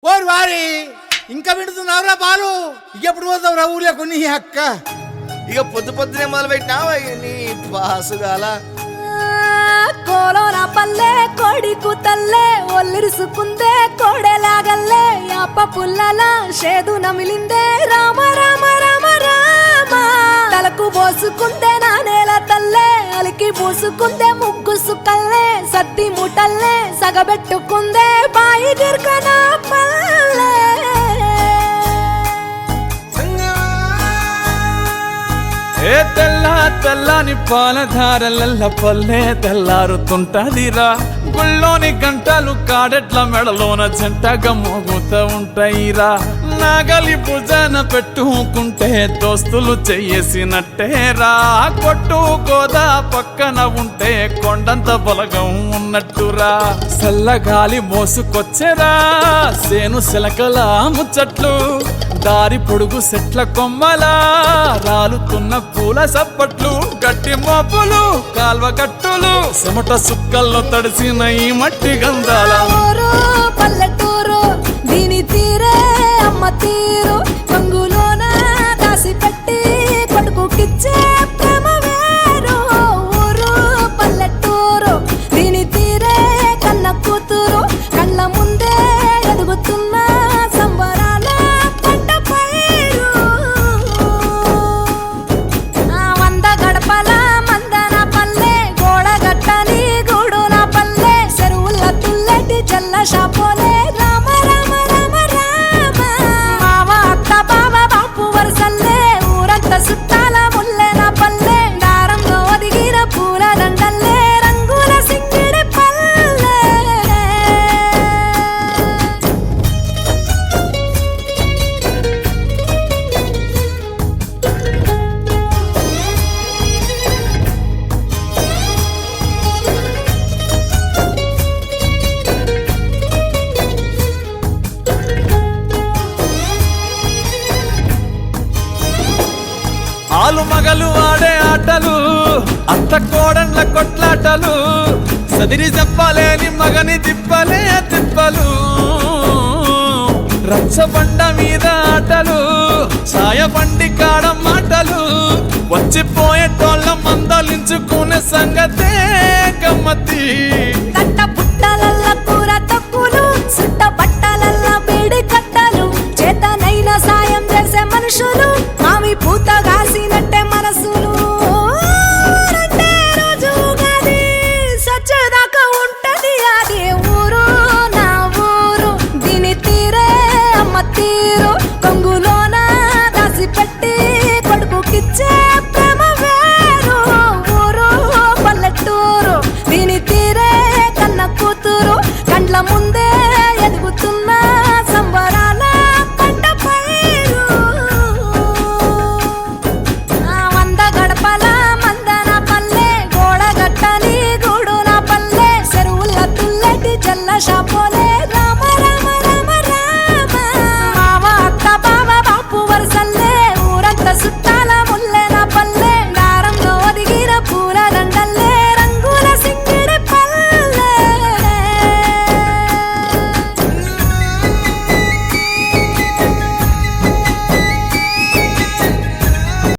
ఓరు వారి ఇంకా వింటున్నావురా బాలు ఎప్పుడు పోతావురా ఊళ్ళో కొన్ని అక్క ఇక పొద్దు పొద్దునే మొదలు పెట్టినావా నీ బాసుగాల కోలోన పల్లె కోడి కూతల్లే ఒల్లిరుసుకుందే కోడెలాగల్లే యాప పుల్లల షేదు నమిలిందే రామ రామ రామ రామ తలకు పోసుకుందే నానేల తల్లే అలికి పూసుకుందే ముగ్గు సుక్కల్లే సత్తి ముటల్లే సగబెట్టుకుందే బాయి గిర్కన పల్లె ఏ తెల్ల తెల్లని పాలధారలల్ల పల్లె తెల్లారుతుంటదిరా గుళ్ళోని గంటలు కాడెట్ల మెడలోన జంటగా మోగుతూ ఉంటాయిరా నాగలి భుజాన పెట్టుకుంటే దోస్తులు చెయ్యేసినట్టేరా కొట్టు గోదా పక్కన ఉంటే కొండంత బలగం ఉన్నట్టురా చల్లగాలి మోసుకొచ్చెరా సేను శిలకల ముచ్చట్లు దారి పొడుగు సెట్ల కొమ్మలా రాలుతున్న పూల సప్పట్లు గట్టి మోపులు కాల్వ కట్టులు చెమట సుక్కల్లో తడిసిన ఈ మట్టి గంధాల పల్లెటూరు దీని తీరే అమ్మ తీరు కంగులోన దాసి పెట్టి కొడుకుకిచ్చే ప్రేమ వేరు ఊరు పల్లెటూరు దీని తీరే కన్న కూతురు కళ్ళ ముందే ఎదుగుతున్న సంబరాల పంట పైరు వంద గడపల మందన పల్లె గోడ గట్టని గూడున పల్లె చెరువుల తుల్లటి జల్ల షాపోలే రామ రామ రామ రామ మావ అత్త బావ బాపు వరసల్లే ఊరంత సుట్టాల ముల్లెన పల్లె దారంలో ఒదిగిన పూల దండల్లే రంగుల సింగిడి పల్లె ఆలు మగలు ఆడే ఆటలు అత్త కోడన్ల కొట్లాటలు సదిరి చెప్పలేని మగని తిప్పలే తిప్పలు రచ్చబండ మీద ఆటలు సాయబండి కాడ మాటలు వచ్చిపోయేటోళ్ళ మందలించుకునే సంగతే గమ్మతి తట్ట పుట్టలల్ల కూర తక్కులు సుట్ట బట్టలల్ల బేడి కట్టలు చేతనైన సాయం చేసే మనుషులు మామి పూత కాసినట్టే మనసులు రెండే రోజు గది సచ్చేదాకా ఉంటది అది ఊరు నా ఊరు దీని తీరే అమ్మ తీరు కొంగులోన దాసి పెట్టి కొడుకుకిచ్చే ప్రేమ వేరు ఊరు పల్లెటూరు దీని తీరే కన్న కూతురు కండ్ల ముందు